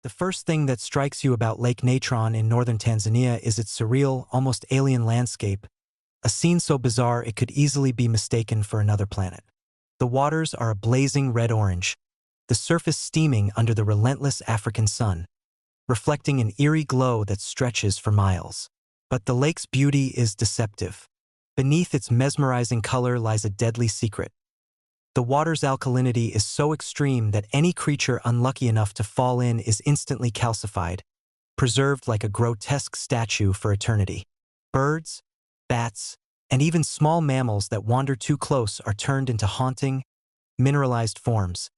The first thing that strikes you about Lake Natron in northern Tanzania is its surreal, almost alien landscape, a scene so bizarre it could easily be mistaken for another planet. The waters are a blazing red-orange, the surface steaming under the relentless African sun, reflecting an eerie glow that stretches for miles. But the lake's beauty is deceptive. Beneath its mesmerizing color lies a deadly secret. The water's alkalinity is so extreme that any creature unlucky enough to fall in is instantly calcified, preserved like a grotesque statue for eternity. Birds, bats, and even small mammals that wander too close are turned into haunting, mineralized forms,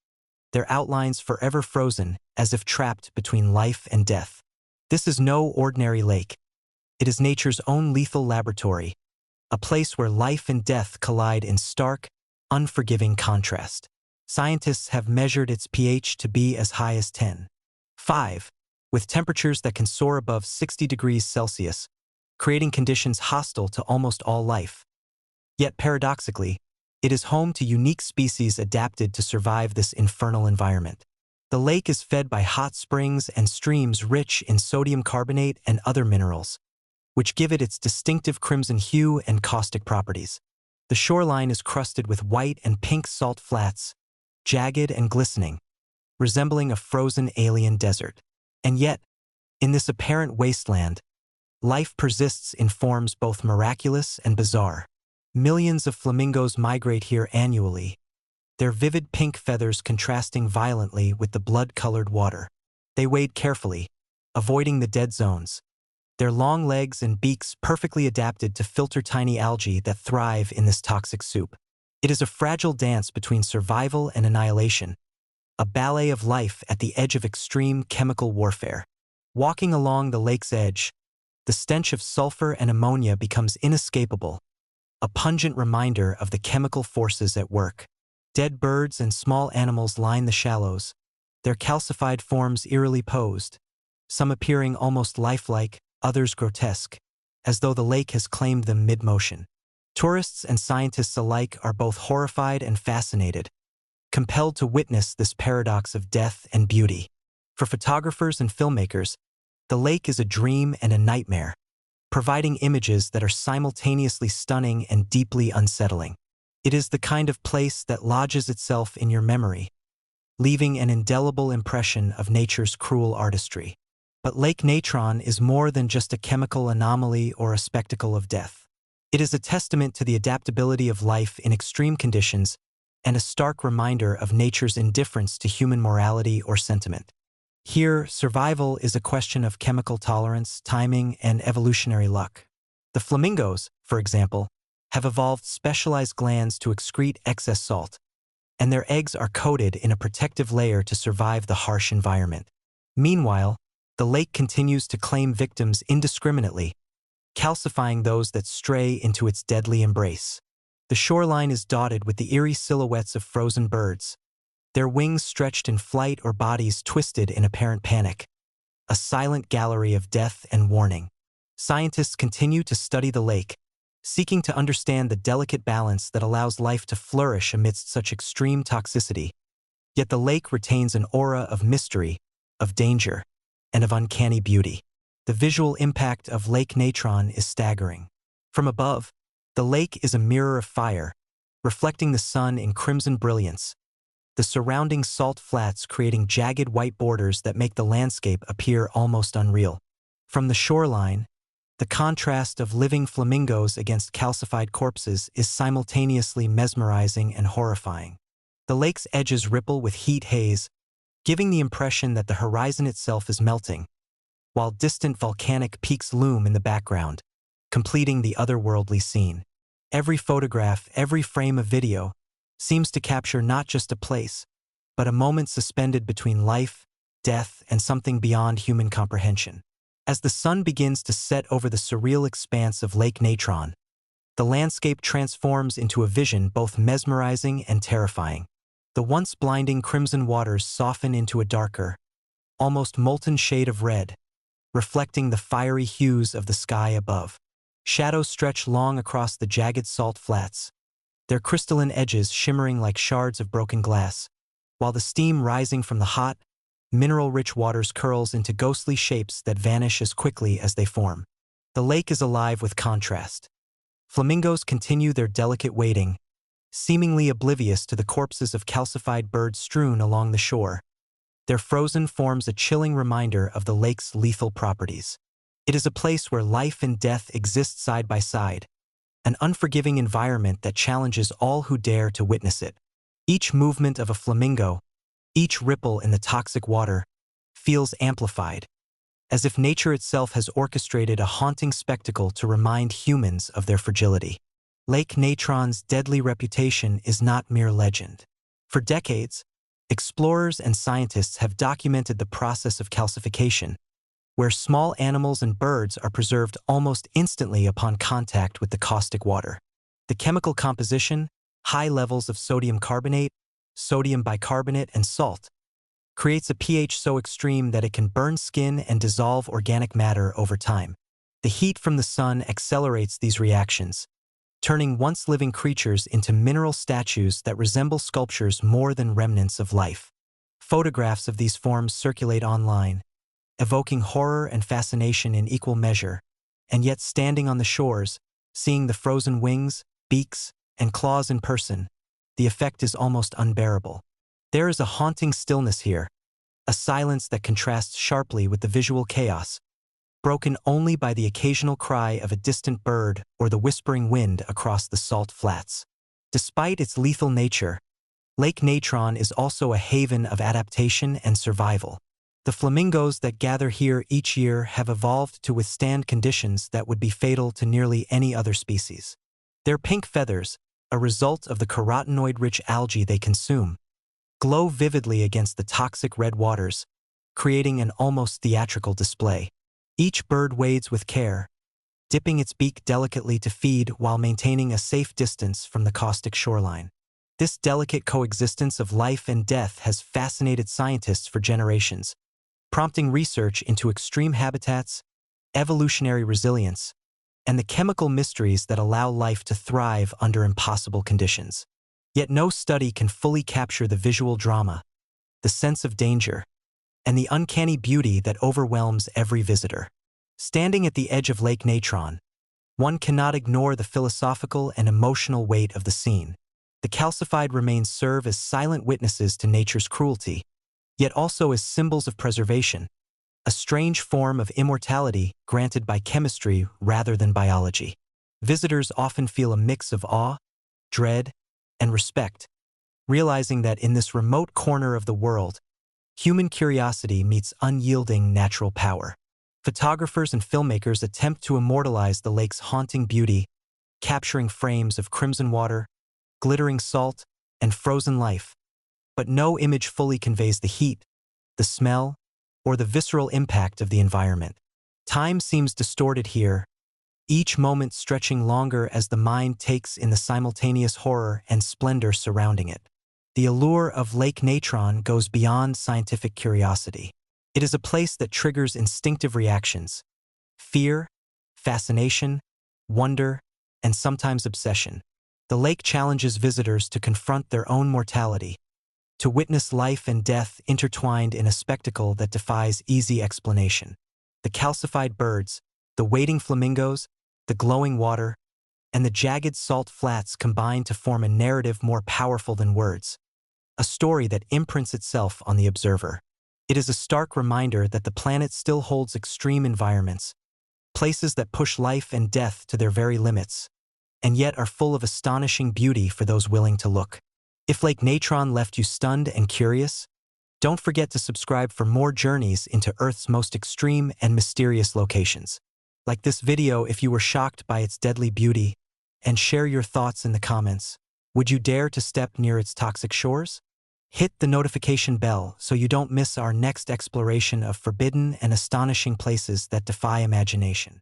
their outlines forever frozen as if trapped between life and death. This is no ordinary lake. It is nature's own lethal laboratory, a place where life and death collide in stark, unforgiving contrast. Scientists have measured its pH to be as high as 10.5, with temperatures that can soar above 60 degrees Celsius, creating conditions hostile to almost all life. Yet paradoxically, it is home to unique species adapted to survive this infernal environment. The lake is fed by hot springs and streams rich in sodium carbonate and other minerals, which give it its distinctive crimson hue and caustic properties. The shoreline is crusted with white and pink salt flats, jagged and glistening, resembling a frozen alien desert. And yet, in this apparent wasteland, life persists in forms both miraculous and bizarre. Millions of flamingos migrate here annually, their vivid pink feathers contrasting violently with the blood-colored water. They wade carefully, avoiding the dead zones, their long legs and beaks perfectly adapted to filter tiny algae that thrive in this toxic soup. It is a fragile dance between survival and annihilation, a ballet of life at the edge of extreme chemical warfare. Walking along the lake's edge, the stench of sulfur and ammonia becomes inescapable, a pungent reminder of the chemical forces at work. Dead birds and small animals line the shallows, their calcified forms eerily posed, some appearing almost lifelike, others grotesque, as though the lake has claimed them mid-motion. Tourists and scientists alike are both horrified and fascinated, compelled to witness this paradox of death and beauty. For photographers and filmmakers, the lake is a dream and a nightmare, providing images that are simultaneously stunning and deeply unsettling. It is the kind of place that lodges itself in your memory, leaving an indelible impression of nature's cruel artistry. But Lake Natron is more than just a chemical anomaly or a spectacle of death. It is a testament to the adaptability of life in extreme conditions and a stark reminder of nature's indifference to human morality or sentiment. Here, survival is a question of chemical tolerance, timing, and evolutionary luck. The flamingos, for example, have evolved specialized glands to excrete excess salt, and their eggs are coated in a protective layer to survive the harsh environment. Meanwhile, the lake continues to claim victims indiscriminately, calcifying those that stray into its deadly embrace. The shoreline is dotted with the eerie silhouettes of frozen birds, their wings stretched in flight or bodies twisted in apparent panic, a silent gallery of death and warning. Scientists continue to study the lake, seeking to understand the delicate balance that allows life to flourish amidst such extreme toxicity. Yet the lake retains an aura of mystery, of danger, and of uncanny beauty. The visual impact of Lake Natron is staggering. From above, the lake is a mirror of fire, reflecting the sun in crimson brilliance, the surrounding salt flats creating jagged white borders that make the landscape appear almost unreal. From the shoreline, the contrast of living flamingos against calcified corpses is simultaneously mesmerizing and horrifying. The lake's edges ripple with heat haze, giving the impression that the horizon itself is melting, while distant volcanic peaks loom in the background, completing the otherworldly scene. Every photograph, every frame of video, seems to capture not just a place, but a moment suspended between life, death, and something beyond human comprehension. As the sun begins to set over the surreal expanse of Lake Natron, the landscape transforms into a vision both mesmerizing and terrifying. The once blinding crimson waters soften into a darker, almost molten shade of red, reflecting the fiery hues of the sky above. Shadows stretch long across the jagged salt flats, their crystalline edges shimmering like shards of broken glass, while the steam rising from the hot, mineral-rich waters curls into ghostly shapes that vanish as quickly as they form. The lake is alive with contrast. Flamingos continue their delicate wading, seemingly oblivious to the corpses of calcified birds strewn along the shore. Their frozen forms a chilling reminder of the lake's lethal properties. It is a place where life and death exist side by side, an unforgiving environment that challenges all who dare to witness it. Each movement of a flamingo, each ripple in the toxic water, feels amplified, as if nature itself has orchestrated a haunting spectacle to remind humans of their fragility. Lake Natron's deadly reputation is not mere legend. For decades, explorers and scientists have documented the process of calcification, where small animals and birds are preserved almost instantly upon contact with the caustic water. The chemical composition, high levels of sodium carbonate, sodium bicarbonate, and salt, creates a pH so extreme that it can burn skin and dissolve organic matter over time. The heat from the sun accelerates these reactions, turning once living creatures into mineral statues that resemble sculptures more than remnants of life. Photographs of these forms circulate online, evoking horror and fascination in equal measure, and yet standing on the shores, seeing the frozen wings, beaks, and claws in person, the effect is almost unbearable. There is a haunting stillness here, a silence that contrasts sharply with the visual chaos, broken only by the occasional cry of a distant bird or the whispering wind across the salt flats. Despite its lethal nature, Lake Natron is also a haven of adaptation and survival. The flamingos that gather here each year have evolved to withstand conditions that would be fatal to nearly any other species. Their pink feathers, a result of the carotenoid-rich algae they consume, glow vividly against the toxic red waters, creating an almost theatrical display. Each bird wades with care, dipping its beak delicately to feed while maintaining a safe distance from the caustic shoreline. This delicate coexistence of life and death has fascinated scientists for generations, prompting research into extreme habitats, evolutionary resilience, and the chemical mysteries that allow life to thrive under impossible conditions. Yet no study can fully capture the visual drama, the sense of danger, and the uncanny beauty that overwhelms every visitor. Standing at the edge of Lake Natron, one cannot ignore the philosophical and emotional weight of the scene. The calcified remains serve as silent witnesses to nature's cruelty, yet also as symbols of preservation, a strange form of immortality granted by chemistry rather than biology. Visitors often feel a mix of awe, dread, and respect, realizing that in this remote corner of the world, human curiosity meets unyielding natural power. Photographers and filmmakers attempt to immortalize the lake's haunting beauty, capturing frames of crimson water, glittering salt, and frozen life. But no image fully conveys the heat, the smell, or the visceral impact of the environment. Time seems distorted here, each moment stretching longer as the mind takes in the simultaneous horror and splendor surrounding it. The allure of Lake Natron goes beyond scientific curiosity. It is a place that triggers instinctive reactions: fear, fascination, wonder, and sometimes obsession. The lake challenges visitors to confront their own mortality, to witness life and death intertwined in a spectacle that defies easy explanation. The calcified birds, the wading flamingos, the glowing water, and the jagged salt flats combine to form a narrative more powerful than words, a story that imprints itself on the observer. It is a stark reminder that the planet still holds extreme environments, places that push life and death to their very limits, and yet are full of astonishing beauty for those willing to look. If Lake Natron left you stunned and curious, don't forget to subscribe for more journeys into Earth's most extreme and mysterious locations. Like this video if you were shocked by its deadly beauty, and share your thoughts in the comments. Would you dare to step near its toxic shores? Hit the notification bell so you don't miss our next exploration of forbidden and astonishing places that defy imagination.